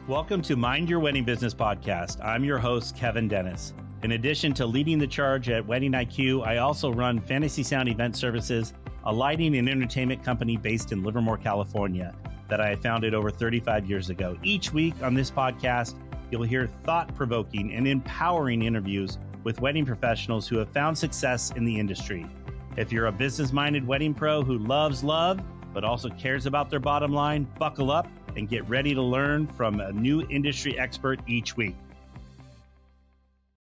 Welcome to Mind Your Wedding Business Podcast. I'm your host, Kevin Dennis. In addition to leading the charge at Wedding IQ, I also run Fantasy Sound Event Services, a lighting and entertainment company based in Livermore, California, that I founded over 35 years ago. Each week on this podcast, you'll hear thought-provoking and empowering interviews with wedding professionals who have found success in the industry. If you're a business-minded wedding pro who loves love, but also cares about their bottom line, buckle up and get ready to learn from a new industry expert each week.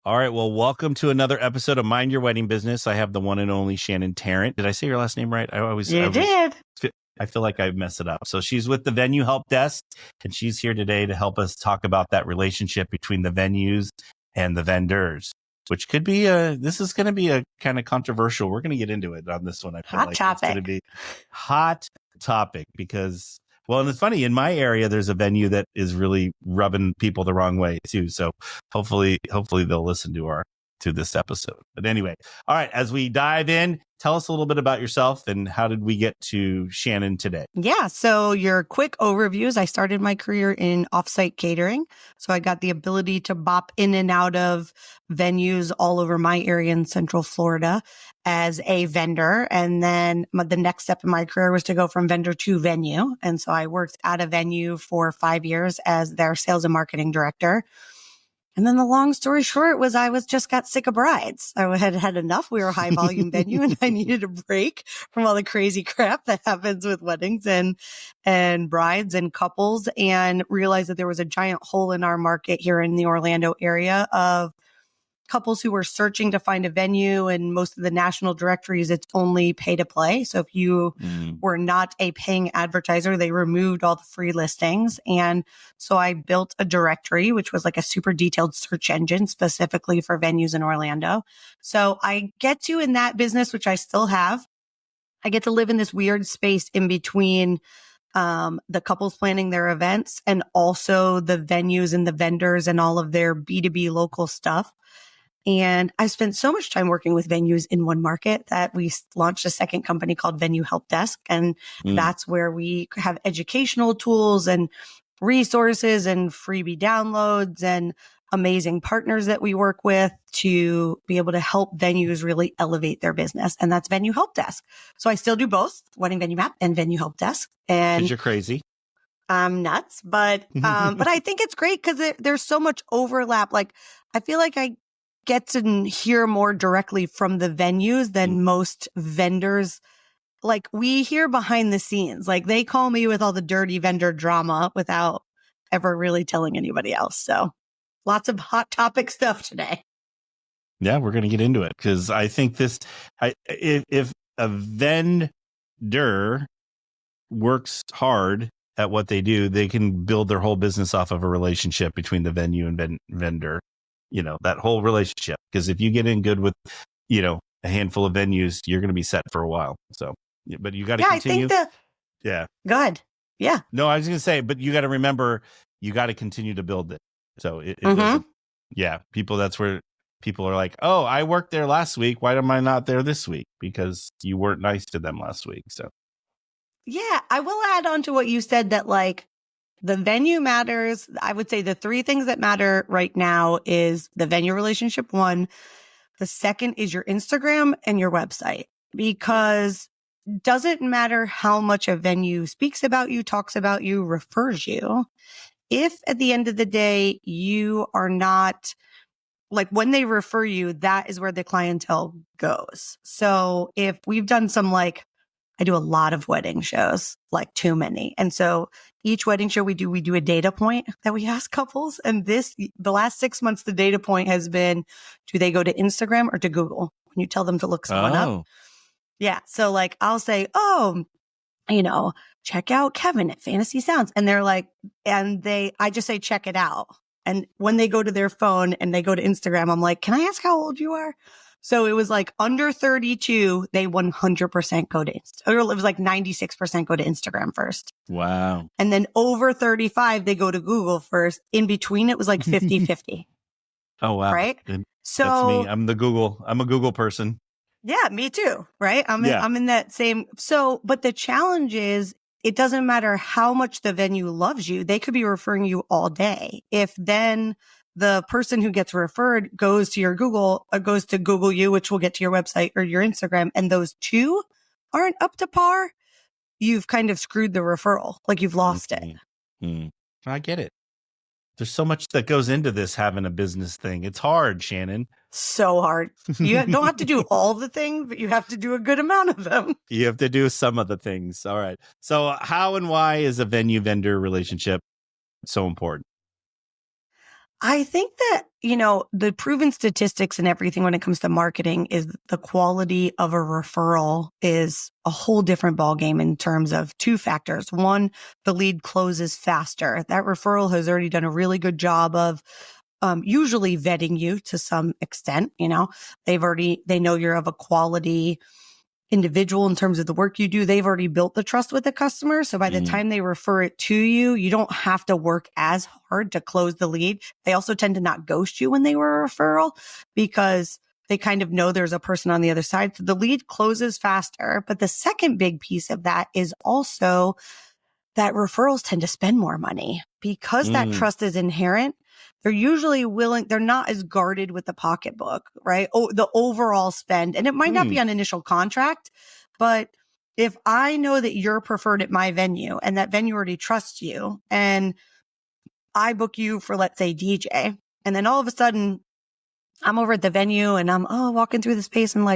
All right, well, welcome to another episode of Mind Your Wedding Business. I have the one and only Shannon Tarrant. Did I say your last name right? I feel like I mess it up. So she's with the Venue Help Desk, and she's here today to help us talk about that relationship between the venues and the vendors, which could be this is going to be a kind of controversial. We're going to get into it on this one. I feel like it's going to be hot topic because, well, and it's funny, in my area, there's a venue that is really rubbing people the wrong way too. So hopefully they'll listen to this episode. But anyway, all right, as we dive in, tell us a little bit about yourself and how did we get to Shannon today? Yeah. So your quick overviews. I started my career in offsite catering. So I got the ability to bop in and out of venues all over my area in Central Florida as a vendor. And then the next step in my career was to go from vendor to venue. And so I worked at a venue for 5 years as their sales and marketing director. And then the long story short was I just got sick of brides. I had had enough. We were a high volume venue and I needed a break from all the crazy crap that happens with weddings and brides and couples, and realized that there was a giant hole in our market here in the Orlando area of couples who were searching to find a venue, and most of the national directories, it's only pay to play. So if you were not a paying advertiser, they removed all the free listings. And so I built a directory, which was like a super detailed search engine specifically for venues in Orlando. So I get to, in that business, which I still have, I get to live in this weird space in between the couples planning their events and also the venues and the vendors and all of their B2B local stuff. And I spent so much time working with venues in one market that we launched a second company called Venue Help Desk. And that's where we have educational tools and resources and freebie downloads and amazing partners that we work with to be able to help venues really elevate their business. And that's Venue Help Desk. So I still do both Wedding Venue Map and Venue Help Desk. And 'cause you're crazy. I'm nuts, but I think it's great because there's so much overlap. Like, I feel like I get to hear more directly from the venues than most vendors. Like, we hear behind the scenes, like they call me with all the dirty vendor drama without ever really telling anybody else. So lots of hot topic stuff today. Yeah, we're going to get into it because I think if a vendor works hard at what they do, they can build their whole business off of a relationship between the venue and vendor. You know, that whole relationship. Because if you get in good with, a handful of venues, you're going to be set for a while. So, but you got to continue. Good. Yeah. No, I was going to say, but you got to remember, you got to continue to build it. So it doesn't, that's where people are like, oh, I worked there last week. Why am I not there this week? Because you weren't nice to them last week. So. Yeah. I will add on to what you said that, like, the venue matters. I would say the three things that matter right now is the venue relationship. One, the second is your Instagram and your website, because it doesn't matter how much a venue speaks about you, talks about you, refers you. If at the end of the day, you are not, like, when they refer you, that is where the clientele goes. So if we've done some, like, I do a lot of wedding shows, like too many. And so each wedding show we do a data point that we ask couples. And the last 6 months, the data point has been, do they go to Instagram or to Google when you tell them to look someone up? Yeah. So, like, I'll say, check out Kevin at Fantasy Sounds. And they're like, I just say, check it out. And when they go to their phone and they go to Instagram, I'm like, can I ask how old you are? So it was like under 32, they 100% go to or it was like 96% go to Instagram first. Wow. And then over 35, they go to Google first. In between, it was like 50-50. Oh, wow. Right? So that's me. I'm a Google person. Yeah, me too. Right? I'm in that same. So, but the challenge is it doesn't matter how much the venue loves you. They could be referring you all day. If then the person who gets referred goes to your Google, goes to Google you, which will get to your website or your Instagram, and those two aren't up to par, you've kind of screwed the referral. Like you've lost it. I get it. There's so much that goes into this having a business thing. It's hard, Shannon. So hard. You don't have to do all the things, but you have to do a good amount of them. You have to do some of the things. All right. So how and why is a venue vendor relationship so important? I think that, the proven statistics and everything when it comes to marketing is the quality of a referral is a whole different ballgame in terms of two factors. One, the lead closes faster. That referral has already done a really good job of usually vetting you to some extent. They know you're of a quality individual in terms of the work you do. They've already built the trust with the customer. So by the time they refer it to you, you don't have to work as hard to close the lead. They also tend to not ghost you when they were a referral because they kind of know there's a person on the other side. So the lead closes faster. But the second big piece of that is also that referrals tend to spend more money because that trust is inherent. They're usually willing, they're not as guarded with the pocketbook, right? The overall spend. And it might not be on initial contract, but if I know that you're preferred at my venue and that venue already trusts you and I book you for, let's say, DJ, and then all of a sudden I'm over at the venue and I'm, walking through the space and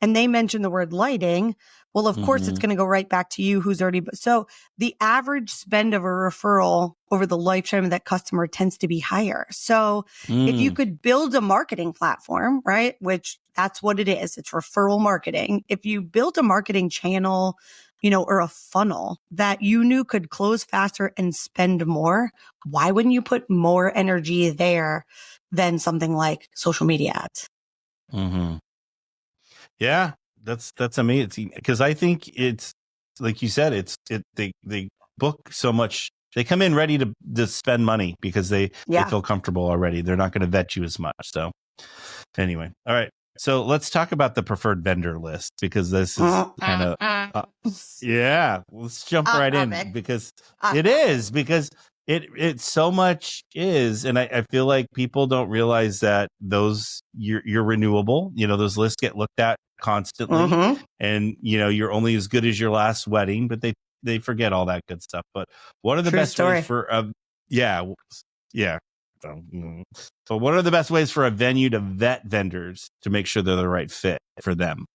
and they mention the word lighting. Well, of course, it's going to go right back to you who's already. So the average spend of a referral over the lifetime of that customer tends to be higher. So if you could build a marketing platform, right, which that's what it is, it's referral marketing. If you built a marketing channel, or a funnel that you knew could close faster and spend more, why wouldn't you put more energy there than something like social media ads? Yeah, that's amazing. Because I think it's like you said, they book so much. They come in ready to spend money because they feel comfortable already. They're not going to vet you as much. So anyway, all right. So let's talk about the preferred vendor list because this is kind of let's jump right in because it so much is, and I feel like people don't realize that those you're renewable. Those lists get looked at constantly, and you're only as good as your last wedding, but they forget all that good stuff. But one of the best ways for So what are the best ways for a venue to vet vendors to make sure they're the right fit for them?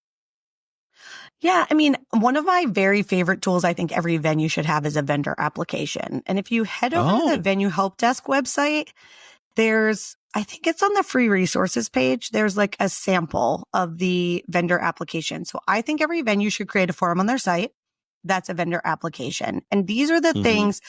Yeah, I mean, one of my very favorite tools I think every venue should have is a vendor application. And if you head over to the Venue Help Desk website, I think it's on the free resources page. There's like a sample of the vendor application. So I think every venue should create a form on their site. That's a vendor application. And these are the things,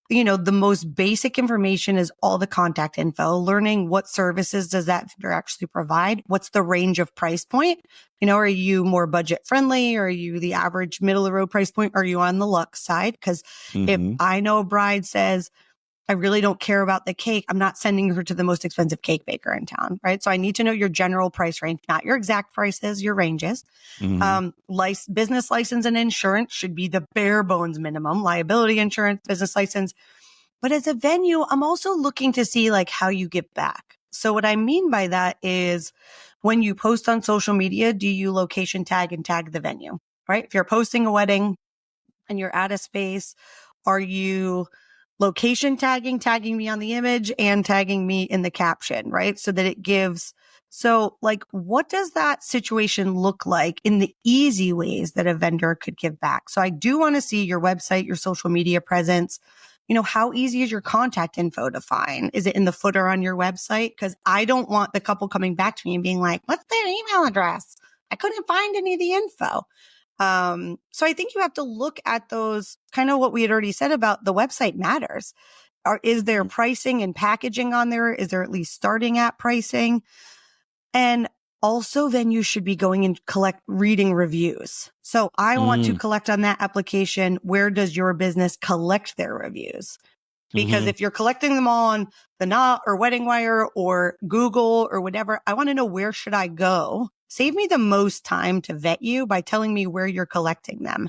the most basic information is all the contact info, learning what services does that vendor actually provide? What's the range of price point? Are you more budget friendly? Or are you the average middle of the road price point? Are you on the luxe side? Because if I know a bride says, I really don't care about the cake, I'm not sending her to the most expensive cake baker in town, right? So I need to know your general price range, not your exact prices, your ranges. Business license and insurance should be the bare bones minimum. Liability insurance, business license. But as a venue, I'm also looking to see how you give back. So what I mean by that is when you post on social media, do you location tag and tag the venue, right? If you're posting a wedding and you're at a space, are you location tagging me on the image and tagging me in the caption, right? So that it gives, what does that situation look like in the easy ways that a vendor could give back? So I do want to see your website, your social media presence. How easy is your contact info to find? Is it in the footer on your website? Because I don't want the couple coming back to me and being like, what's their email address? I couldn't find any of the info. So I think you have to look at those, kind of what we had already said about the website matters. Is there pricing and packaging on there? Is there at least starting at pricing? And also venues should be going and reading reviews. So I want to collect on that application. Where does your business collect their reviews? Because if you're collecting them all on the Knot or Wedding Wire or Google or whatever, I want to know where should I go? Save me the most time to vet you by telling me where you're collecting them.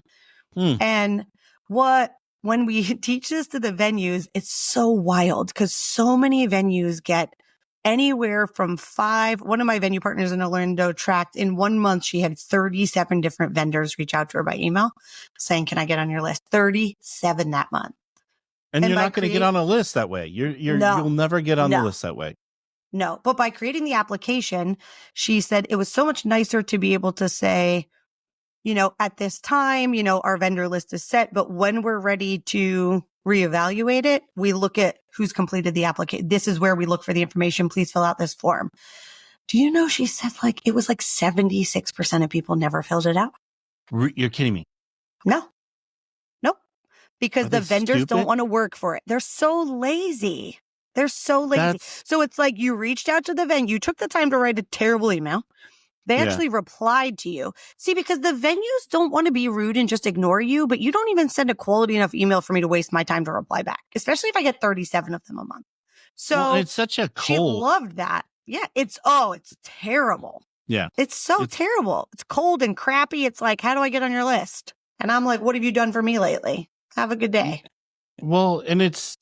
And when we teach this to the venues, it's so wild because so many venues get anywhere from 5. One of my venue partners in Orlando tracked in 1 month, she had 37 different vendors reach out to her by email saying, can I get on your list? 37 that month. And you're not going to get on a list that way. You'll never get on the list that way. No, but by creating the application, she said it was so much nicer to be able to say, at this time, our vendor list is set, but when we're ready to reevaluate it, we look at who's completed the application. This is where we look for the information. Please fill out this form. Do you know, she said it was 76% of people never filled it out. You're kidding me. No. Nope. Because the vendors don't want to work for it. They're so lazy. So it's you reached out to the venue, you took the time to write a terrible email. They actually replied to you. See, because the venues don't want to be rude and just ignore you, but you don't even send a quality enough email for me to waste my time to reply back, especially if I get 37 of them a month. So it's such a cold. She loved that. Yeah. It's terrible. Yeah. It's terrible. It's cold and crappy. It's how do I get on your list? And I'm what have you done for me lately? Have a good day. Well, and it's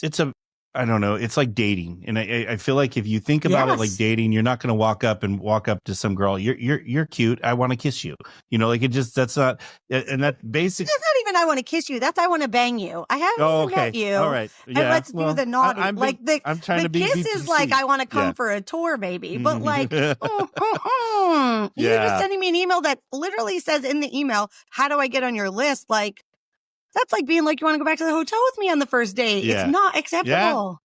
I don't know. It's like dating. And I feel like if you think about it like dating, you're not going to walk up to some girl. You're cute. I want to kiss you. That's not, and that basic. That's not even, I want to kiss you. That's, I want to bang you. I haven't even met you. All right. Yeah. And let's do the naughty. I'm trying to be kiss is I want to come for a tour, baby. But you're just sending me an email that literally says in the email, how do I get on your list? That's being you want to go back to the hotel with me on the first date. Yeah. It's not acceptable.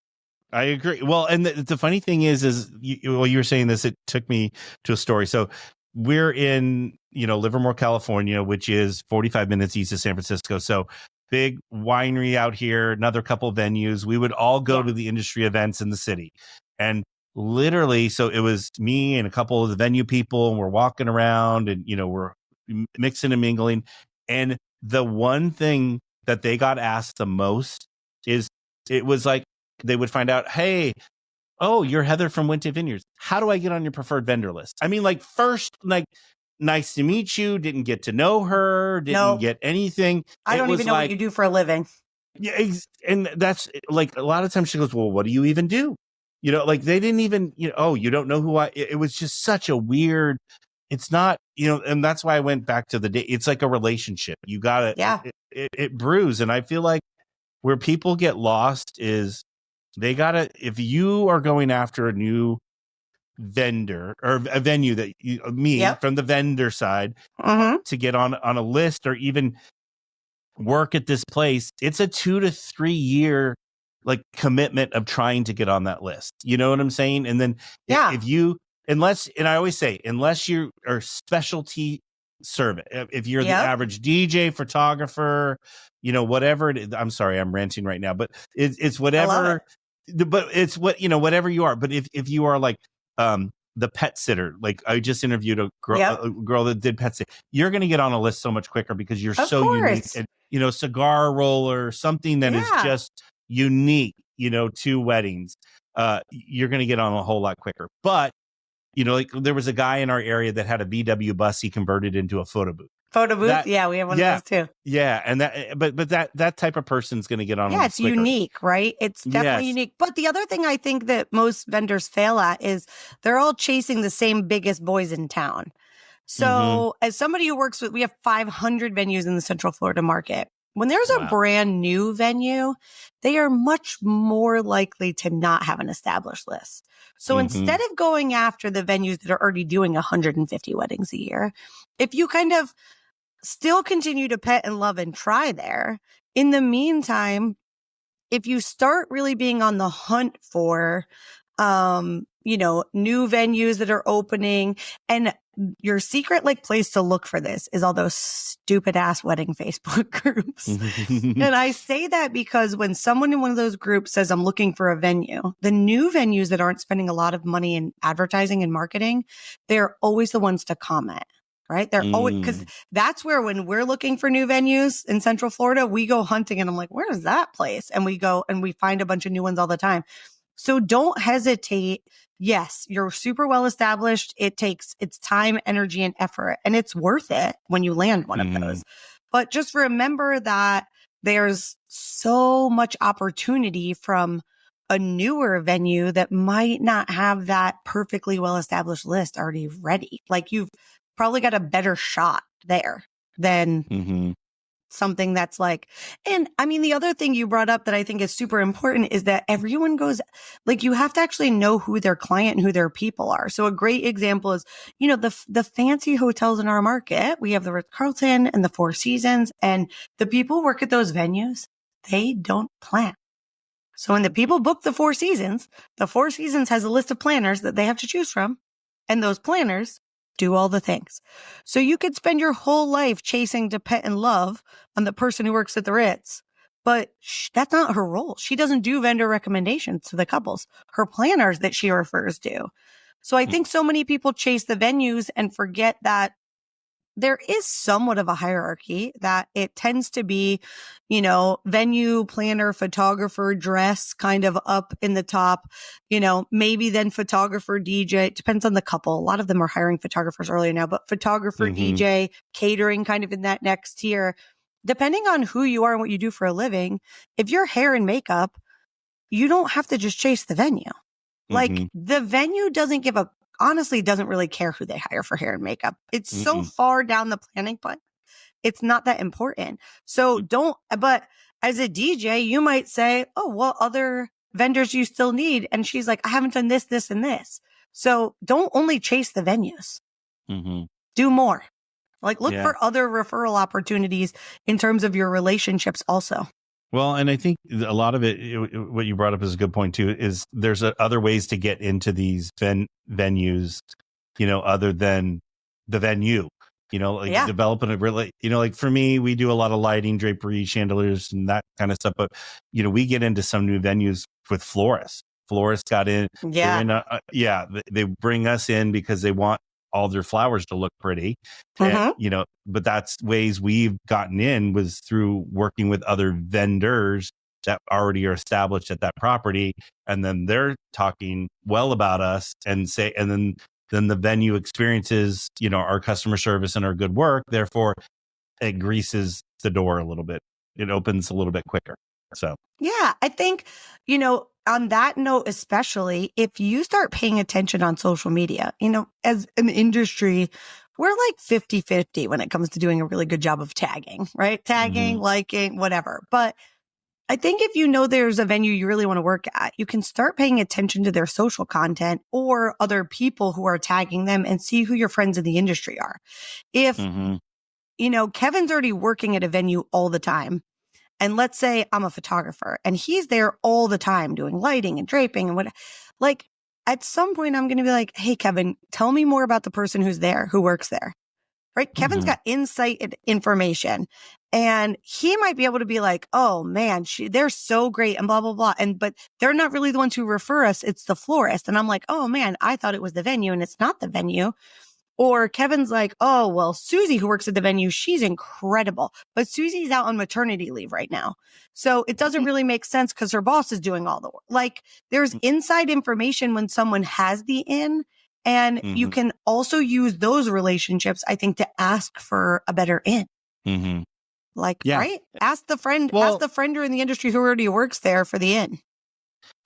Yeah, I agree. Well, and the funny thing is you were saying this, it took me to a story. So we're in, Livermore, California, which is 45 minutes east of San Francisco. So big winery out here, another couple venues. We would all go to the industry events in the city. And literally, so it was me and a couple of the venue people, and we're walking around and, we're mixing and mingling. And the one thing that they got asked the most is it was they would find out, hey, you're Heather from Wente Vineyards. How do I get on your preferred vendor list? I mean, first, nice to meet you. Didn't get to know her. Didn't get anything. I don't even know what you do for a living. Yeah. And that's a lot of times she goes, well, what do you even do? They didn't even, you don't know who it was just such a weird. It's not, and that's why I went back to the day. It's like a relationship. You got to, it brews. And I feel like where people get lost is they got to, if you are going after a new vendor or a venue that from the vendor side to get on a list or even work at this place, it's a 2 to 3 year commitment of trying to get on that list. You know what I'm saying? And then if you, unless you are specialty service, if you're the average DJ, photographer, whatever it is, I'm sorry, I'm ranting right now, but it's whatever, but it's whatever you are. But if you are the pet sitter, I just interviewed a girl that did pet sit, you're going to get on a list so much quicker because you're unique. And, cigar roller, something that is just unique, to weddings, you're going to get on a whole lot quicker. But there was a guy in our area that had a VW bus he converted into a photo booth. Yeah, we have one of those too. Yeah, and that type of person's going to get on. Yeah, it's quicker. Unique, right? It's definitely unique. But the other thing I think that most vendors fail at is they're all chasing the same biggest boys in town. So as somebody who works we have 500 venues in the Central Florida market. When there's a brand new venue, they are much more likely to not have an established list. So instead of going after the venues that are already doing 150 weddings a year, if you kind of still continue to pet and love and try there, in the meantime, if you start really being on the hunt for, new venues that are opening, and your secret place to look for this is all those stupid ass wedding Facebook groups. And I say that because when someone in one of those groups says, I'm looking for a venue, the new venues that aren't spending a lot of money in advertising and marketing, they're always the ones to comment. Right? They're always, because that's where when we're looking for new venues in Central Florida, we go hunting and I'm like, where is that place? And we go and we find a bunch of new ones all the time. So don't hesitate. Yes, you're super well established. It's time, energy, and effort, and it's worth it when you land one of those. But just remember that there's so much opportunity from a newer venue that might not have that perfectly well-established list already ready. Like you've probably got a better shot there than something that's like, and I mean, the other thing you brought up that I think is super important is that everyone goes, like, you have to actually know who their client and who their people are. So a great example is, the fancy hotels in our market. We have the Ritz-Carlton and the Four Seasons, and the people who work at those venues, they don't plan. So when the people book the Four Seasons has a list of planners that they have to choose from, and those planners do all the things. So you could spend your whole life chasing to pet and love on the person who works at the Ritz, but that's not her role. She doesn't do vendor recommendations to the couples. Her planners that she refers do. So I think so many people chase the venues and forget that there is somewhat of a hierarchy, that it tends to be, venue, planner, photographer, dress kind of up in the top, maybe then photographer, DJ. It depends on the couple. A lot of them are hiring photographers earlier now, but photographer, DJ, catering kind of in that next tier. Depending on who you are and what you do for a living, if you're hair and makeup, you don't have to just chase the venue. Like the venue honestly doesn't really care who they hire for hair and makeup. It's so far down the planning plan. It's not that important. So but as a DJ, you might say, oh, what other vendors you still need? And she's like, I haven't done this, this, and this. So don't only chase the venues. Do more. Like look for other referral opportunities in terms of your relationships also. Well, and I think a lot of what you brought up is a good point too, is there's other ways to get into these venues, other than the venue, developing a really, like for me, we do a lot of lighting, drapery, chandeliers and that kind of stuff. But, we get into some new venues with florists. Florists got in. Yeah. They bring us in because they want all their flowers to look pretty, but that's ways we've gotten in was through working with other vendors that already are established at that property. And then they're talking well about us and then the venue experiences, our customer service and our good work. Therefore it greases the door a little bit. It opens a little bit quicker. So, yeah, I think, on that note, especially if you start paying attention on social media, as an industry, we're like 50-50 when it comes to doing a really good job of tagging, right? Tagging, liking, whatever. But I think if there's a venue you really want to work at, you can start paying attention to their social content or other people who are tagging them and see who your friends in the industry are. If, Kevin's already working at a venue all the time, and let's say I'm a photographer and he's there all the time doing lighting and draping and at some point I'm going to be like, hey, Kevin, tell me more about the person who's there, who works there, right? Kevin's got insight and information and he might be able to be like, oh man, they're so great and blah, blah, blah. But they're not really the ones who refer us. It's the florist. And I'm like, oh man, I thought it was the venue and it's not the venue. Or Kevin's like, oh, well, Susie, who works at the venue, she's incredible. But Susie's out on maternity leave right now. So it doesn't really make sense because her boss is doing all the work. Like there's inside information when someone has the in. And you can also use those relationships, I think, to ask for a better in. Right? Ask the friender in the industry who already works there for the in.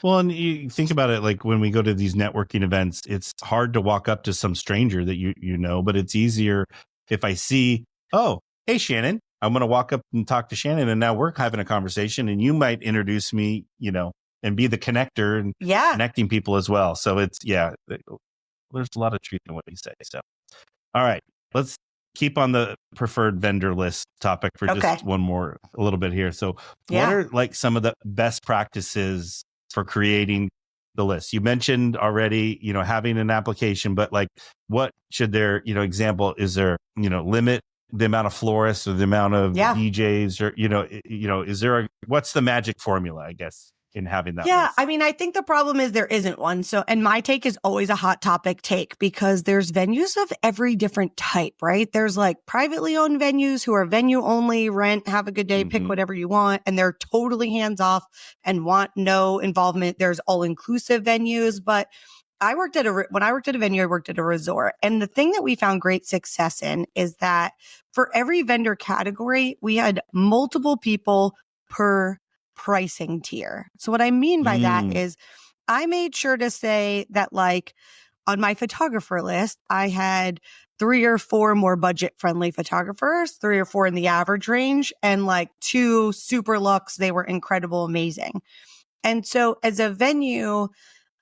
Well, and you think about it, like when we go to these networking events, it's hard to walk up to some stranger that but it's easier if I see, oh, hey, Shannon, I'm going to walk up and talk to Shannon and now we're having a conversation and you might introduce me, and be the connector and connecting people as well. So there's a lot of truth in what you say. So, all right, let's keep on the preferred vendor list topic for just a little bit here. So what are like some of the best practices for creating the list? You mentioned already, having an application, but like what should there, example, is there, limit the amount of florists or the amount of DJs or, is there what's the magic formula, I guess, in having that list? I mean, I think the problem is there isn't one. So, and my take is always a hot topic take because there's venues of every different type, right? There's like privately owned venues who are venue only, rent, have a good day, pick whatever you want. And they're totally hands off and want no involvement. There's all inclusive venues, but when I worked at a venue, I worked at a resort. And the thing that we found great success in is that for every vendor category, we had multiple people per pricing tier. So what I mean by that is I made sure to say that like on my photographer list, I had 3 or 4 more budget friendly photographers, 3 or 4 in the average range, and like 2 super luxe. They were incredible, amazing. And so as a venue,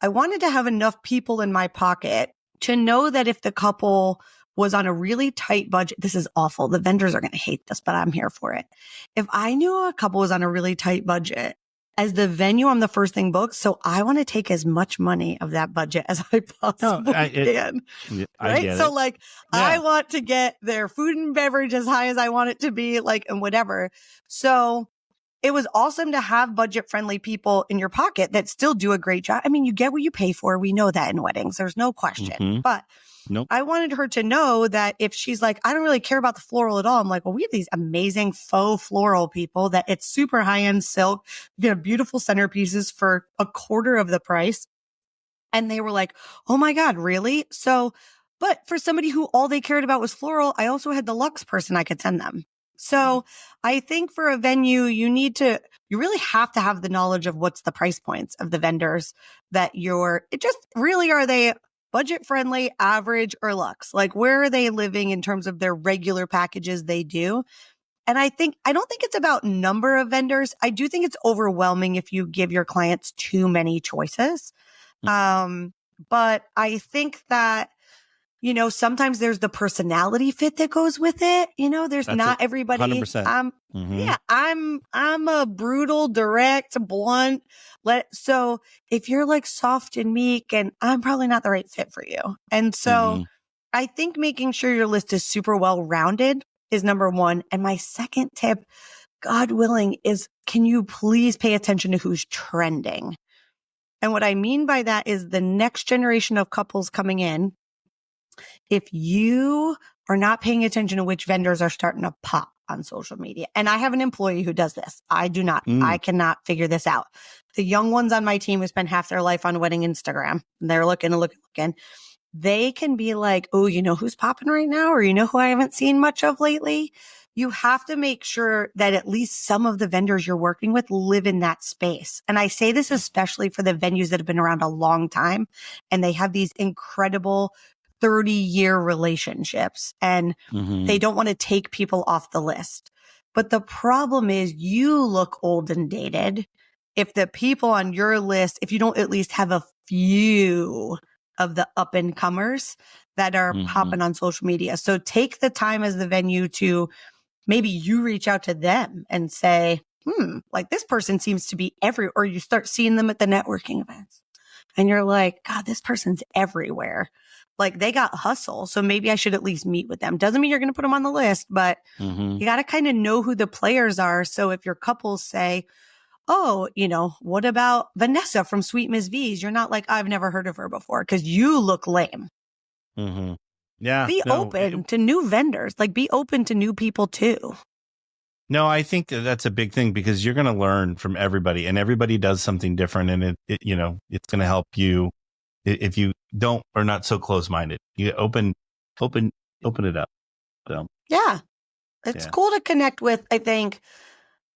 I wanted to have enough people in my pocket to know that if the couple was on a really tight budget, this is awful. The vendors are going to hate this, but I'm here for it. If I knew a couple was on a really tight budget, as the venue, I'm the first thing booked. So I want to take as much money of that budget as I possibly can. Right. So like, I want to get their food and beverage as high as I want it to be, like, and whatever. So it was awesome to have budget friendly people in your pocket that still do a great job. I mean, you get what you pay for. We know that in weddings. There's no question. But I wanted her to know that if she's like, I don't really care about the floral at all. I'm like, well, we have these amazing faux floral people that it's super high end silk, you know, beautiful centerpieces for a quarter of the price. And they were like, oh my God, really? So, but for somebody who all they cared about was floral, I also had the luxe person I could send them. So I think for a venue, you really have to have the knowledge of what's the price points of the vendors that it just really, are they budget friendly, average, or luxe? Like, where are they living in terms of their regular packages they do? And I don't think it's about number of vendors. I do think it's overwhelming if you give your clients too many choices. But I think that, you know, sometimes there's the personality fit that goes with it. You know, there's not everybody. 100%. Yeah, I'm a brutal, direct, blunt. So if you're like soft and meek, and I'm probably not the right fit for you. And so I think making sure your list is super well rounded is number one. And my second tip, God willing, is can you please pay attention to who's trending? And what I mean by that is the next generation of couples coming in, if you are not paying attention to which vendors are starting to pop on social media. And I have an employee who does this. I do not. I cannot figure this out. The young ones on my team who spend half their life on wedding Instagram, and they're looking. They can be like, oh, you know who's popping right now? Or you know who I haven't seen much of lately? You have to make sure that at least some of the vendors you're working with live in that space. And I say this especially for the venues that have been around a long time and they have these incredible 30-year relationships and they don't want to take people off the list. But the problem is you look old and dated if the people on your list, if you don't at least have a few of the up and comers that are popping on social media. So take the time as the venue to maybe you reach out to them and say, like this person seems to be or you start seeing them at the networking events and you're like, God, this person's everywhere. Like they got hustle. So maybe I should at least meet with them. Doesn't mean you're going to put them on the list, but you got to kind of know who the players are. So if your couples say, oh, you know, what about Vanessa from Sweet Miss V's? You're not like, I've never heard of her before because you look lame. Yeah. Be open to new vendors. Like be open to new people too. No, I think that's a big thing because you're going to learn from everybody and everybody does something different. And it you know, it's going to help you if you don't or not so close-minded. You open it up. So yeah, it's cool to connect with. I think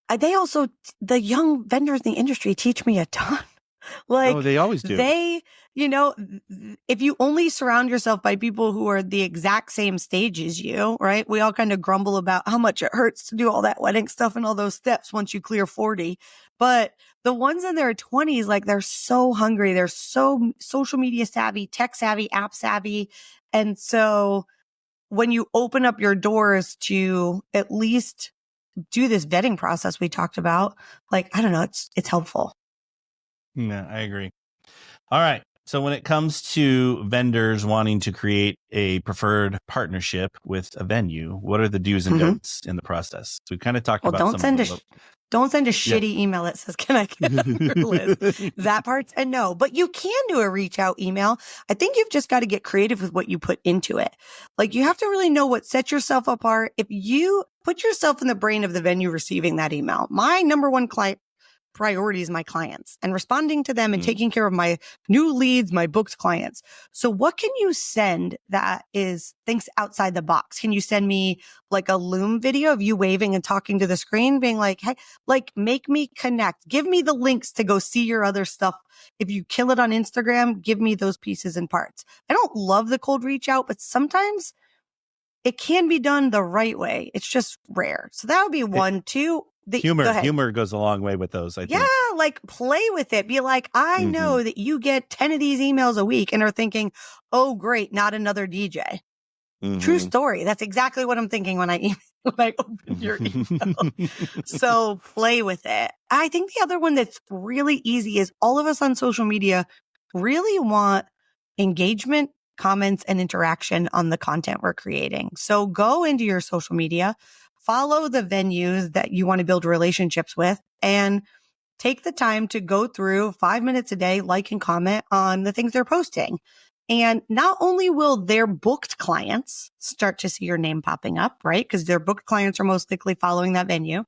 the young vendors in the industry teach me a ton. Like they always do. You know, if you only surround yourself by people who are the exact same stage as you, right? We all kind of grumble about how much it hurts to do all that wedding stuff and all those steps once you clear 40. But the ones in their 20s, like they're so hungry. They're so social media savvy, tech savvy, app savvy. And so when you open up your doors to at least do this vetting process we talked about, like, I don't know, it's helpful. Yeah, I agree. All right. So when it comes to vendors wanting to create a preferred partnership with a venue, what are the do's and don'ts in the process? So we kind of talked about don't send a shitty email that says, can I get on your list? That part's a no, but you can do a reach out email. I think you've just got to get creative with what you put into it. Like you have to really know what sets yourself apart. If you put yourself in the brain of the venue receiving that email, my number one client priority is my clients and responding to them and taking care of my new leads, my booked clients. So what can you send that thinks outside the box? Can you send me like a Loom video of you waving and talking to the screen, being like, hey, like make me connect, give me the links to go see your other stuff. If you kill it on Instagram, give me those pieces and parts. I don't love the cold reach out, but sometimes it can be done the right way. It's just rare. So that would be one. Two, humor goes a long way with those, I think. Yeah, like play with it. Be like, I know that you get 10 of these emails a week and are thinking, oh, great, not another DJ. True story. That's exactly what I'm thinking when I open your email. So play with it. I think the other one that's really easy is all of us on social media really want engagement, comments, and interaction on the content we're creating. So go into your social media, follow the venues that you want to build relationships with, and take the time to go through 5 minutes a day, like and comment on the things they're posting. And not only will their booked clients start to see your name popping up, right? Because their booked clients are most likely following that venue.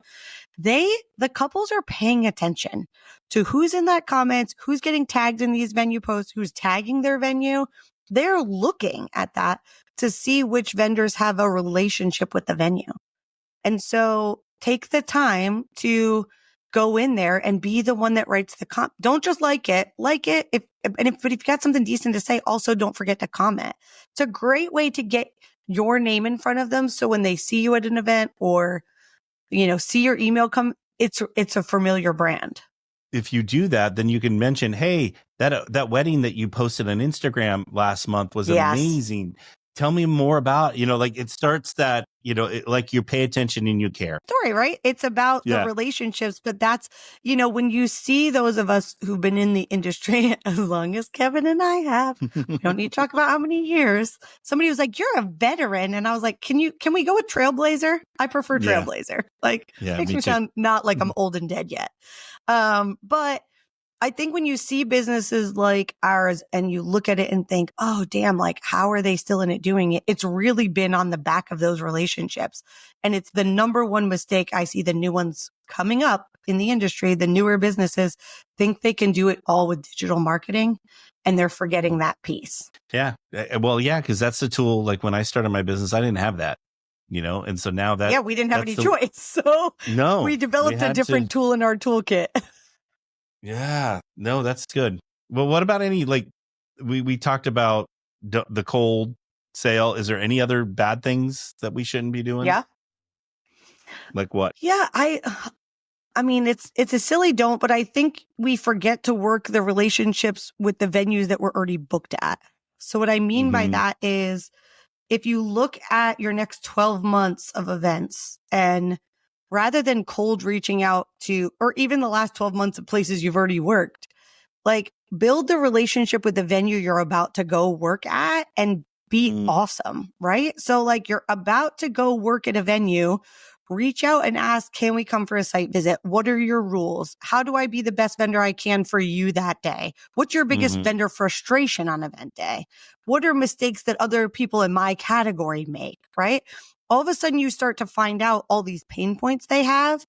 The couples are paying attention to who's in that comments, who's getting tagged in these venue posts, who's tagging their venue. They're looking at that to see which vendors have a relationship with the venue. And so take the time to go in there and be the one that writes the don't just like it. But if you got something decent to say, also don't forget to comment. It's a great way to get your name in front of them. So when they see you at an event or, see your email come, it's a familiar brand. If you do that, then you can mention, hey, that wedding that you posted on Instagram last month was amazing. Tell me more about, like it starts that, like you pay attention and you care. Story, right? It's about the relationships, but that's, when you see those of us who've been in the industry as long as Kevin and I have, we don't need to talk about how many years. Somebody was like, you're a veteran. And I was like, can we go with Trailblazer? I prefer Trailblazer. Makes me sound not like I'm old and dead yet. But I think when you see businesses like ours and you look at it and think, oh, damn, like, how are they still in it doing it? It's really been on the back of those relationships. And it's the number one mistake I see the new ones coming up in the industry. The newer businesses think they can do it all with digital marketing and they're forgetting that piece. Yeah. Well, yeah, because that's the tool. Like when I started my business, I didn't have that. And so now that we didn't have any choice. So we developed a different tool in our toolkit. Yeah, no, that's good. Well, what about any, like we talked about the cold sale. Is there any other bad things that we shouldn't be doing? Yeah. Like what? Yeah, I mean, it's a silly don't, but I think we forget to work the relationships with the venues that we're already booked at. So what I mean by that is if you look at your next 12 months of events and rather than cold reaching out to, or even the last 12 months of places you've already worked, like build the relationship with the venue you're about to go work at and be awesome, right? So like you're about to go work at a venue, reach out and ask, can we come for a site visit? What are your rules? How do I be the best vendor I can for you that day? What's your biggest vendor frustration on event day? What are mistakes that other people in my category make, right? All of a sudden you start to find out all these pain points they have,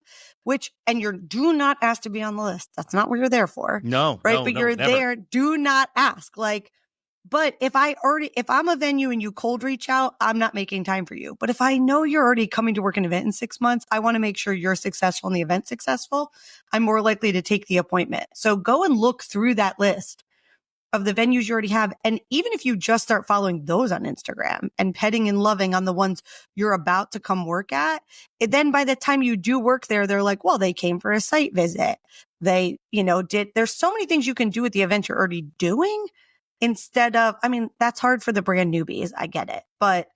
and you do not ask to be on the list. That's not what you're there for. No, right? No, but you're never. there. Do not ask. But if I'm a venue and you cold reach out, I'm not making time for you. But if I know you're already coming to work an event in 6 months, I want to make sure you're successful and the event successful. I'm more likely to take the appointment. So go and look through that list of the venues you already have. And even if you just start following those on Instagram and petting and loving on the ones you're about to come work at, then by the time you do work there, they're like, well, they came for a site visit. They, there's so many things you can do with the event you're already doing instead of, that's hard for the brand newbies. I get it. But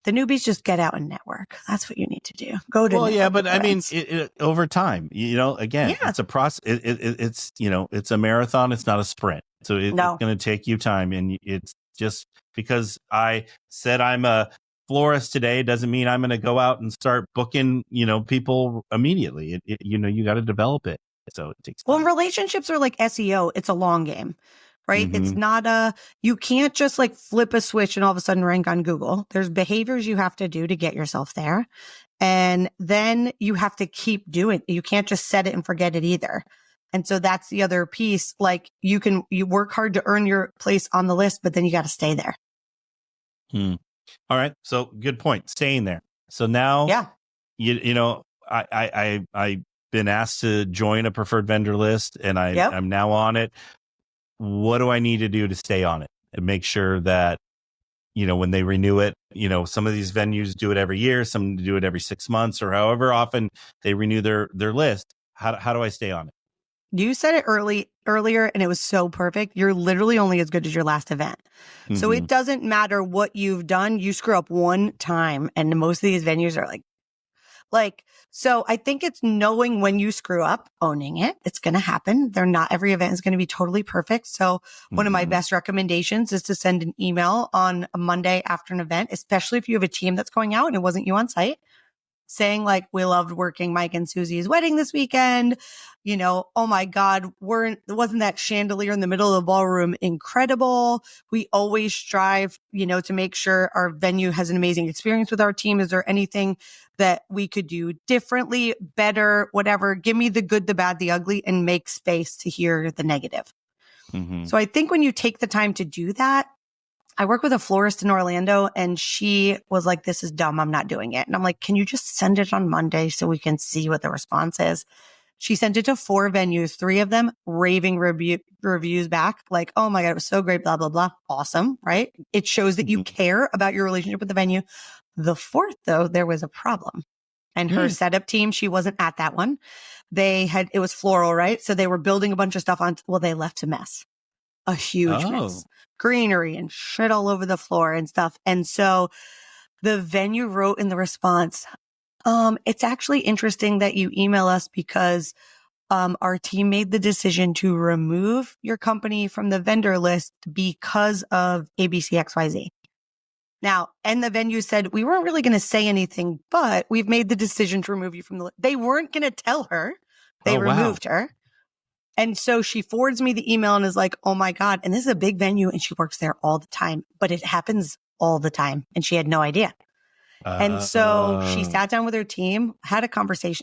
the newbies just get out and network. That's what you need to do. Go to but events. over time, again, it's a process. It's it's a marathon. It's not a sprint. So it's going to take you time. And it's just because I said I'm a florist today doesn't mean I'm going to go out and start booking, people immediately. You got to develop it. So it takes time. Well, relationships are like SEO. It's a long game. Right? It's not you can't just like flip a switch and all of a sudden rank on Google. There's behaviors you have to do to get yourself there. And then you have to keep doing it. You can't just set it and forget it either. And so that's the other piece. Like you work hard to earn your place on the list, but then you got to stay there. All right. So good point. Staying there. So now, yeah, you know, I've been asked to join a preferred vendor list, and I'm now on it. What do I need to do to stay on it and make sure that, you know, when they renew it, you know, some of these venues do it every year, some do it every 6 months, or however often they renew their list. How do I stay on it? You said it earlier, and it was so perfect. You're literally only as good as your last event. Mm-hmm. So it doesn't matter what you've done. You screw up one time, and most of these venues are like, so I think it's knowing when you screw up, owning it. It's going to happen. Not every event is going to be totally perfect. So one of my best recommendations is to send an email on a Monday after an event, especially if you have a team that's going out and it wasn't you on site, saying like, we loved working Mike and Susie's wedding this weekend. You know, oh my God, wasn't that chandelier in the middle of the ballroom incredible? We always strive, you know, to make sure our venue has an amazing experience with our team. Is there anything that we could do differently, better, whatever? Give me the good, the bad, the ugly, and make space to hear the negative. So I think when you take the time to do that, I work with a florist in Orlando, and she was like, this is dumb. I'm not doing it. And I'm like, can you just send it on Monday so we can see what the response is? She sent it to 4 venues, 3 of them raving reviews back. Like, oh my God, it was so great, blah, blah, blah. Awesome, right? It shows that you care about your relationship with the venue. The 4th, though, there was a problem. And her setup team, she wasn't at that one. It was floral, right? So they were building a bunch of stuff they left a mess. A huge mess. Greenery and shit all over the floor and stuff. And so the venue wrote in the response, it's actually interesting that you email us because our team made the decision to remove your company from the vendor list because of ABCXYZ. Now, and the venue said, we weren't really going to say anything, but we've made the decision to remove you from the list. They weren't going to tell her. They removed her. And so she forwards me the email and is like, oh my God. And this is a big venue and she works there all the time, but it happens all the time. And she had no idea. And so she sat down with her team, had a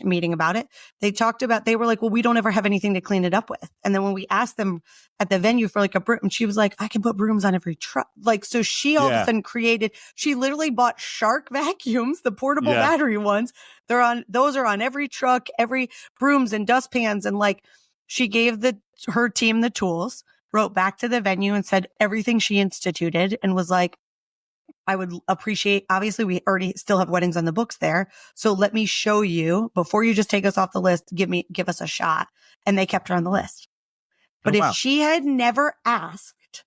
meeting about it. They were like, well, we don't ever have anything to clean it up with. And then when we asked them at the venue for like a broom, she was like, I can put brooms on every truck. Like, so she all of a sudden she literally bought Shark vacuums, the portable battery ones. Those are on every truck, every brooms and dustpans. And like, she gave her team the tools, wrote back to the venue and said everything she instituted and was like, I would appreciate, obviously we already still have weddings on the books there. So let me show you before you just take us off the list, give us a shot. And they kept her on the list. But if she had never asked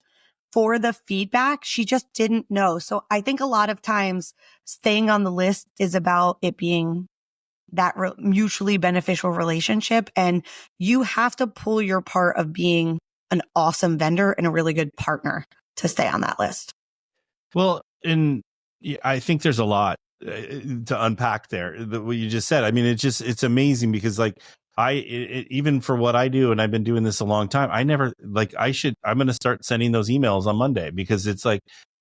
for the feedback, she just didn't know. So I think a lot of times staying on the list is about it being that mutually beneficial relationship. And you have to pull your part of being an awesome vendor and a really good partner to stay on that list. Well, and I think there's a lot to unpack there. What you just said. I mean, it's amazing because like even for what I do, and I've been doing this a long time, I'm going to start sending those emails on Monday because it's like,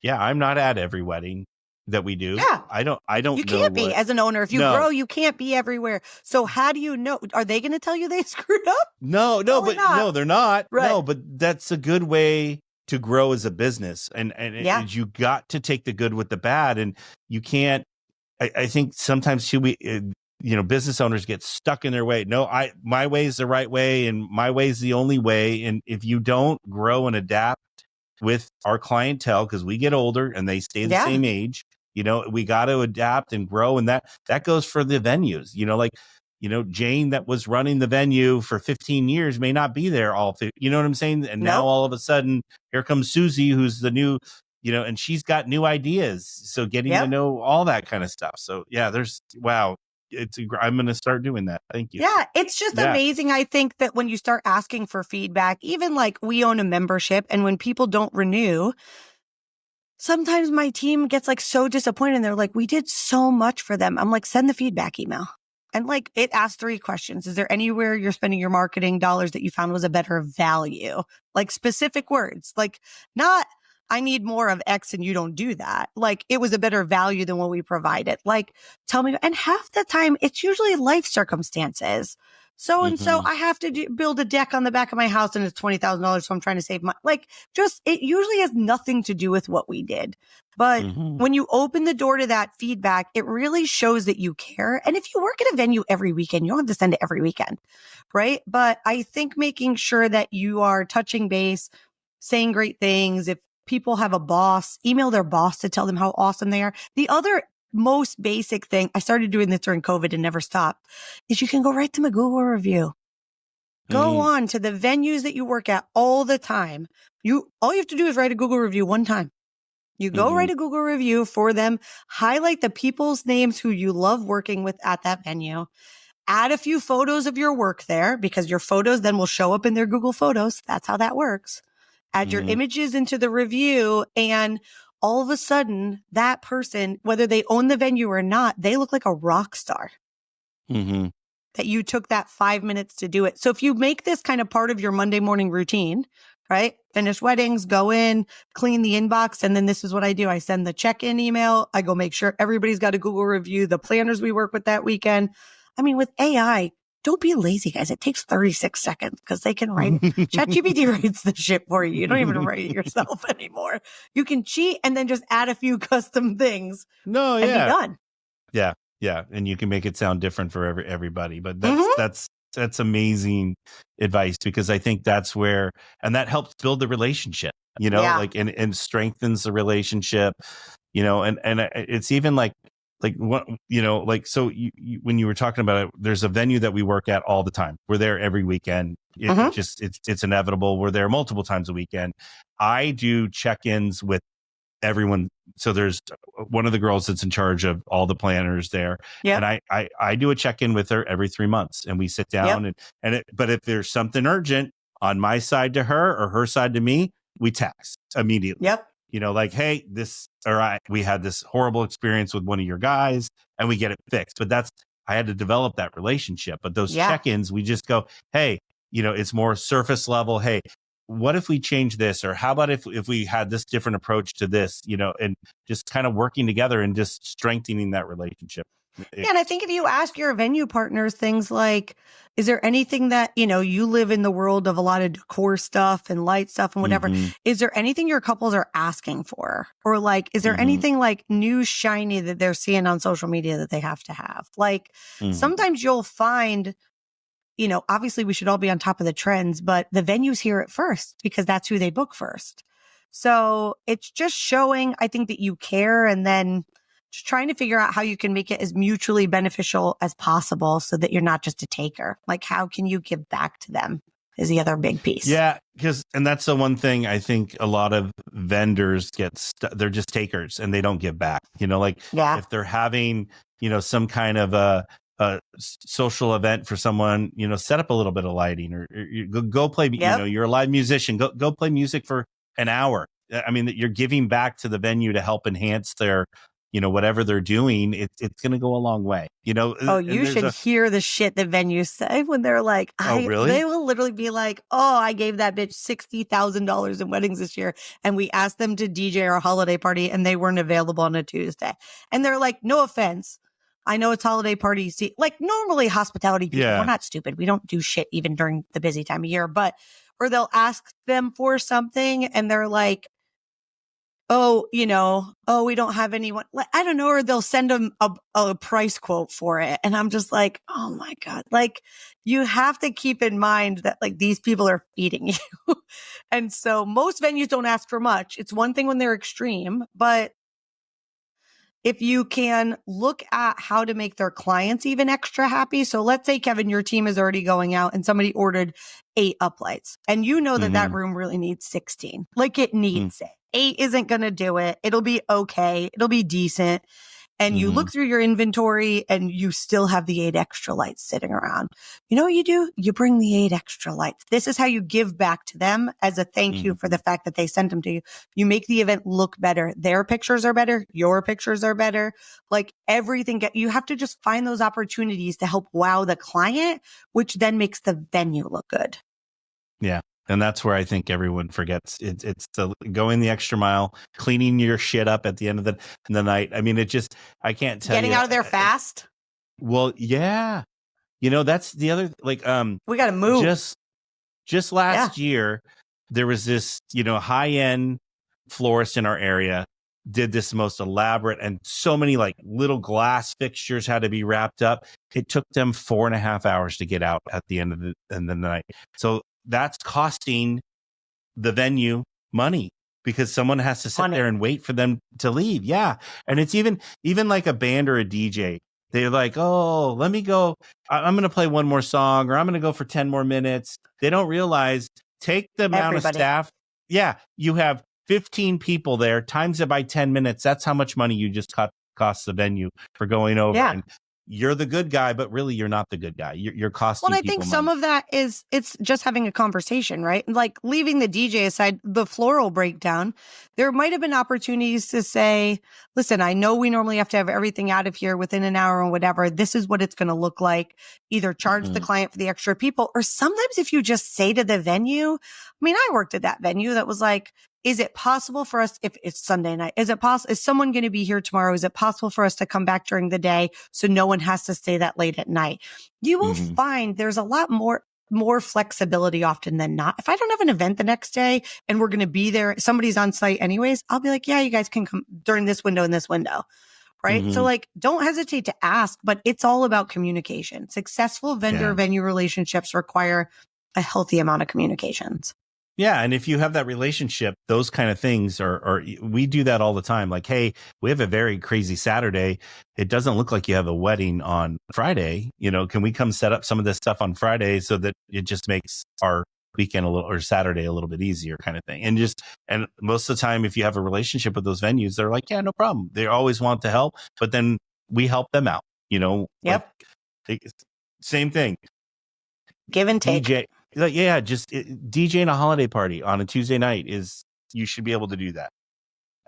I'm not at every wedding that we do. Yeah. I don't You can't be as an owner. If you grow, you can't be everywhere. So how do you know? Are they going to tell you they screwed up? No, they're not. Right. No, but that's a good way to grow as a business. And you got to take the good with the bad. And you can't, I think sometimes business owners get stuck in their way. No, my way is the right way and my way is the only way. And if you don't grow and adapt with our clientele, because we get older and they stay the same age, we got to adapt and grow. And that goes for the venues, Jane that was running the venue for 15 years may not be there you know what I'm saying? And now all of a sudden here comes Susie, who's the new, and she's got new ideas. So getting to know all that kind of stuff. So I'm going to start doing that. Thank you. Yeah. It's just amazing. I think that when you start asking for feedback, even like we own a membership and when people don't renew, sometimes my team gets like so disappointed and they're like, we did so much for them. I'm like, send the feedback email. And like it asks 3 questions. Is there anywhere you're spending your marketing dollars that you found was a better value? Like specific words, like not, I need more of X and you don't do that. Like it was a better value than what we provided. Like tell me, and half the time it's usually life circumstances. so and so, I have to build a deck on the back of my house and it's $20,000. So I'm trying to save money. Like, just, it usually has nothing to do with what we did. But when you open the door to that feedback, it really shows that you care. And if you work at a venue every weekend, you don't have to send it every weekend, right? But I think making sure that you are touching base, saying great things. If people have a boss, email their boss to tell them how awesome they are. The other most basic thing, I started doing this during COVID and never stopped, is you can go write them a Google review. Go on to the venues that you work at all the time. All you have to do is write a Google review one time. You go write a Google review for them, highlight the people's names who you love working with at that venue, add a few photos of your work there because your photos then will show up in their Google Photos. That's how that works. Add your images into the review, and all of a sudden that person, whether they own the venue or not, they look like a rock star. That you took that 5 minutes to do it. So if you make this kind of part of your Monday morning routine, right? Finish weddings, go in, clean the inbox. And then this is what I do. I send the check-in email. I go make sure everybody's got a Google review, the planners we work with that weekend. I mean, with AI, don't be lazy, guys. It takes 36 seconds because they can write. ChatGPT writes the shit for you. You don't even write it yourself anymore. You can cheat and then just add a few custom things and be done. Yeah. Yeah. And you can make it sound different for everybody. But that's amazing advice, because I think that's where, and that helps build the relationship, like, and strengthens the relationship, and it's even like what, so when you were talking about it, there's a venue that we work at all the time. We're there every weekend. It's inevitable. We're there multiple times a weekend. I do check-ins with everyone. So there's one of the girls that's in charge of all the planners there. And I do a check-in with her every 3 months, and we sit down but if there's something urgent on my side to her or her side to me, we text immediately. Like, hey, we had this horrible experience with one of your guys, and we get it fixed. But I had to develop that relationship. But those check-ins, we just go, hey, it's more surface level. Hey, what if we change this? Or how about if we had this different approach to this, and just kind of working together and just strengthening that relationship. And I think if you ask your venue partners things like, is there anything that, you live in the world of a lot of decor stuff and light stuff and whatever, is there anything your couples are asking for? Or like, is there anything like new shiny that they're seeing on social media that they have to have? Like sometimes you'll find, obviously we should all be on top of the trends, but the venues hear it first because that's who they book first. So it's just showing, I think, that you care, and then just trying to figure out how you can make it as mutually beneficial as possible so that you're not just a taker. Like, how can you give back to them is the other big piece. Yeah, and that's the one thing I think a lot of vendors they're just takers and they don't give back. If they're having, some kind of a social event for someone, set up a little bit of lighting, or go play, you're a live musician, go play music for an hour. I mean, you're giving back to the venue to help enhance their, whatever they're doing. It's going to go a long way, you should hear the shit that venues say when they're like, really? They will literally be like, I gave that bitch $60,000 in weddings this year. And we asked them to DJ our holiday party and they weren't available on a Tuesday. And they're like, no offense, I know it's holiday party. See, like normally hospitality people, we're not stupid. We don't do shit even during the busy time of year, or they'll ask them for something and they're like, we don't have anyone. I don't know. Or they'll send them a price quote for it. And I'm just like, oh my God. Like, you have to keep in mind that like these people are feeding you. And so most venues don't ask for much. It's one thing when they're extreme, but if you can look at how to make their clients even extra happy. So let's say, Kevin, your team is already going out and somebody ordered 8 uplights and that room really needs 16. Like it needs it. 8 isn't going to do it. It'll be okay. It'll be decent. And you look through your inventory and you still have the 8 extra lights sitting around. You know what you do? You bring the 8 extra lights. This is how you give back to them as a thank you for the fact that they sent them to you. You make the event look better. Their pictures are better. Your pictures are better. Like everything, you have to just find those opportunities to help wow the client, which then makes the venue look good. Yeah. And that's where I think everyone forgets. It's the going the extra mile, cleaning your shit up at the end of the night. I mean, I can't tell you. Getting out of there fast. Well, yeah. That's the other, like, we got to move. Just last year, there was this, high end florist in our area did this most elaborate, and so many like little glass fixtures had to be wrapped up. It took them 4.5 hours to get out at the end of the night. So that's costing the venue money because someone has to sit there and wait for them to leave. Yeah. And it's even like a band or a DJ. They're like, oh, let me go. I'm going to play one more song, or I'm going to go for 10 more minutes. They don't realize, take the amount of staff. Yeah. You have 15 people there, times it by 10 minutes. That's how much money you just cost the venue for going over. Yeah. And you're the good guy, but really you're not the good guy. You're costing people money. Well, I think some of that is, it's just having a conversation, right? Like, leaving the DJ aside, the floral breakdown, there might have been opportunities to say, listen, I know we normally have to have everything out of here within an hour or whatever. This is what it's going to look like. Either charge the client for the extra people, or sometimes if you just say to the venue, I mean, I worked at that venue that was like, is it possible for us, if it's Sunday night, is someone going to be here tomorrow? Is it possible for us to come back during the day so no one has to stay that late at night? You will find there's a lot more flexibility often than not. If I don't have an event the next day and we're going to be there, somebody's on site anyways, I'll be like, yeah, you guys can come during this window and this window. Right. So like, don't hesitate to ask, but it's all about communication. Successful vendor-venue relationships require a healthy amount of communications. Yeah. And if you have that relationship, those kind of things are we do that all the time. Like, hey, we have a very crazy Saturday. It doesn't look like you have a wedding on Friday. Can we come set up some of this stuff on Friday so that it just makes our weekend or Saturday a little bit easier, kind of thing. And most of the time, if you have a relationship with those venues, they're like, yeah, no problem. They always want to help, but then we help them out, Yep. Like, same thing. Give and take. DJ. DJing a holiday party on a Tuesday night you should be able to do that.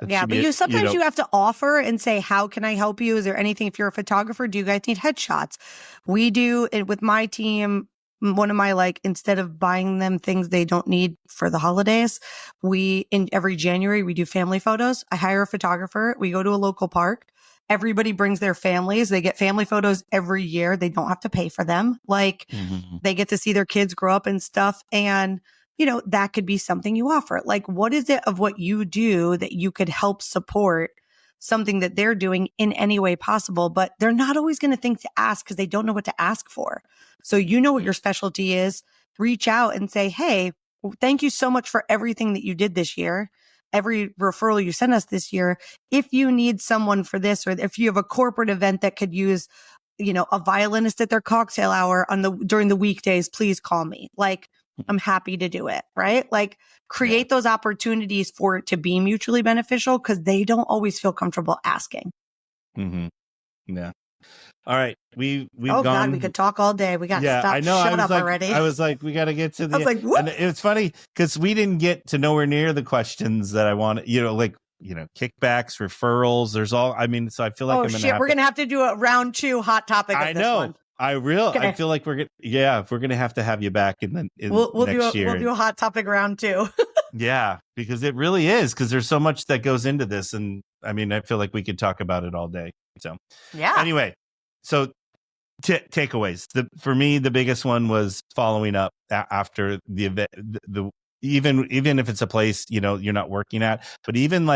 Yeah, but you have to offer and say, how can I help you? Is there anything, if you're a photographer, do you guys need headshots? We do it with my team. One of my, instead of buying them things they don't need for the holidays, in every January, we do family photos. I hire a photographer. We go to a local park. Everybody brings their families. They get family photos every year. They don't have to pay for them. They get to see their kids grow up and stuff. And, that could be something you offer. Like, what is it of what you do that you could help support something that they're doing in any way possible? But they're not always going to think to ask because they don't know what to ask for. So what your specialty is. Reach out and say, hey, thank you so much for everything that you did this year. Every referral you sent us this year. If you need someone for this, or if you have a corporate event that could use, a violinist at their cocktail hour during the weekdays, please call me. I'm happy to do it. Right? Create those opportunities for it to be mutually beneficial, because they don't always feel comfortable asking. Yeah. All right. We've gone. God, we could talk all day. We got to stop. I know. Shut up already. I was like, we got to get to the. I was like, what? And it's funny because we didn't get to nowhere near the questions that I wanted. Kickbacks, referrals. There's all. I mean, so I feel like we're gonna have to do a round 2 hot topic. I know. One. I feel like we're gonna. Yeah, if we're gonna have to have you back in next year. We'll do a hot topic round 2. Yeah, because it really is. Because there's so much that goes into this, and I mean, I feel like we could talk about it all day. So yeah. Anyway, so takeaways. For me, the biggest one was following up after the event. Even if it's a place you're not working at, but even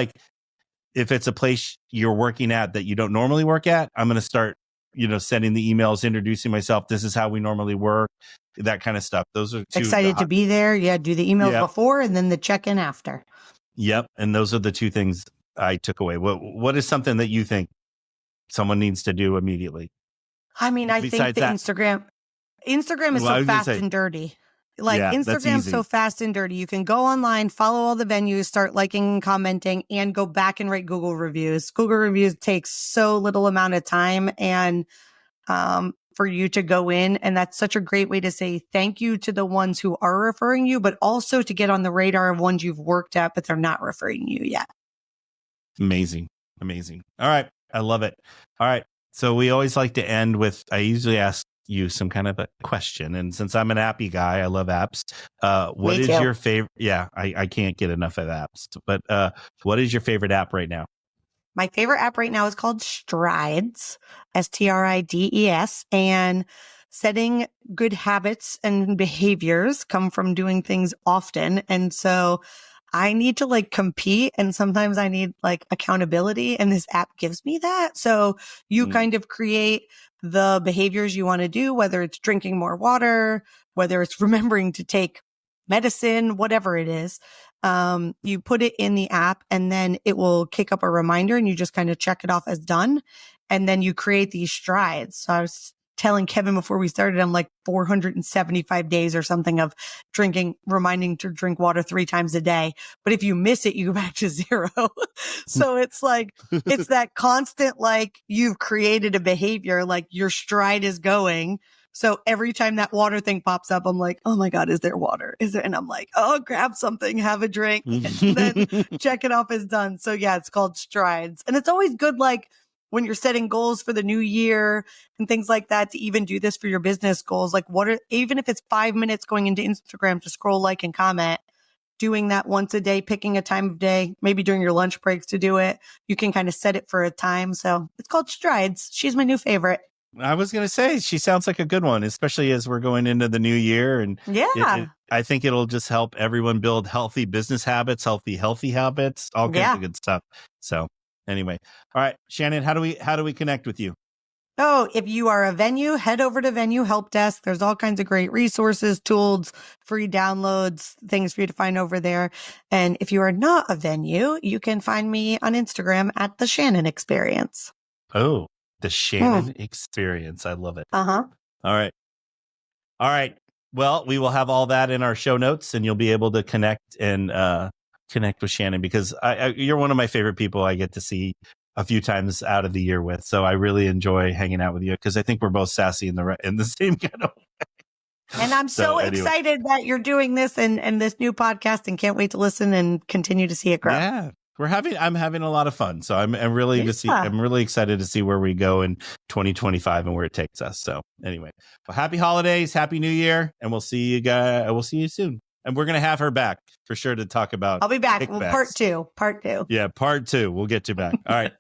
if it's a place you're working at that you don't normally work at, I'm going to start sending the emails, introducing myself. This is how we normally work. That kind of stuff. Those are excited to be there. Yeah, do the emails before and then the check-in after. Yep, and those are the 2 things I took away. What is something that you think someone needs to do immediately? I mean, I think Instagram is so fast and dirty. Instagram's so fast and dirty. You can go online, follow all the venues, start liking and commenting, and go back and write Google reviews. Google reviews takes so little amount of time and for you to go in. And that's such a great way to say thank you to the ones who are referring you, but also to get on the radar of ones you've worked at, but they're not referring you yet. Amazing. All right. I love it. All right. So we always like to end with, I usually ask you some kind of a question. And since I'm an appy guy, I love apps. What is your favorite? Yeah, I can't get enough of apps. But what is your favorite app right now? My favorite app right now is called Strides, Strides. And setting good habits and behaviors come from doing things often. And so I need to like compete, and sometimes I need like accountability, and this app gives me that. So you kind of create the behaviors you want to do, whether it's drinking more water, whether it's remembering to take medicine, whatever it is. You put it in the app and then it will kick up a reminder and you just kind of check it off as done. And then you create these strides. So I was telling Kevin before we started, I'm like 475 days or something of reminding to drink water 3 times a day. But if you miss it, you go back to 0. So it's like, it's that constant, like you've created a behavior, like your stride is going. So every time that water thing pops up, I'm like, oh my God, is there water? Is there? And I'm like, oh, grab something, have a drink, and then check it off as done. So yeah, it's called strides. And it's always good, like when you're setting goals for the new year and things like that, to even do this for your business goals. Like even if it's 5 minutes going into Instagram to scroll, like, and comment, doing that once a day, picking a time of day, maybe during your lunch breaks to do it. You can kind of set it for a time. So it's called strides. She's my new favorite. I was going to say, she sounds like a good one, especially as we're going into the new year. And I think it'll just help everyone build healthy business habits, healthy habits, all kinds of good stuff. So anyway, all right, Shannon, how do we connect with you? Oh, if you are a venue, head over to Venue Help Desk. There's all kinds of great resources, tools, free downloads, things for you to find over there. And if you are not a venue, you can find me on Instagram at The Shannon Experience. Oh, The Shannon Experience. I love it. All right. Well, we will have all that in our show notes, and you'll be able to connect with Shannon, because you're one of my favorite people I get to see a few times out of the year with. So I really enjoy hanging out with you, because I think we're both sassy in the same kind of way. And I'm so excited that you're doing this and this new podcast, and can't wait to listen and continue to see it grow. Yeah. I'm having a lot of fun. So I'm really excited to see where we go in 2025 and where it takes us. So anyway, well, happy holidays, happy new year, and we'll see you guys. We'll see you soon. And we're going to have her back for sure to talk about. I'll be back. Well, part two. Yeah, part 2. We'll get you back. All right.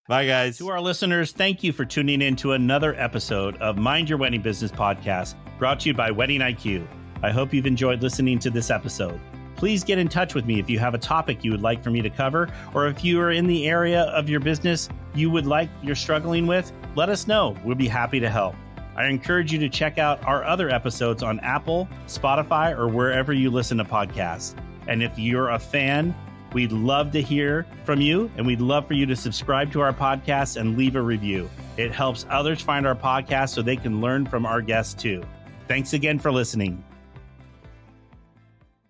Bye, guys. To our listeners, thank you for tuning in to another episode of Mind Your Wedding Business podcast, brought to you by Wedding IQ. I hope you've enjoyed listening to this episode. Please get in touch with me if you have a topic you would like for me to cover, or if you are in the area of your business you're struggling with, let us know. We'll be happy to help. I encourage you to check out our other episodes on Apple, Spotify, or wherever you listen to podcasts. And if you're a fan, we'd love to hear from you, and we'd love for you to subscribe to our podcast and leave a review. It helps others find our podcast so they can learn from our guests too. Thanks again for listening.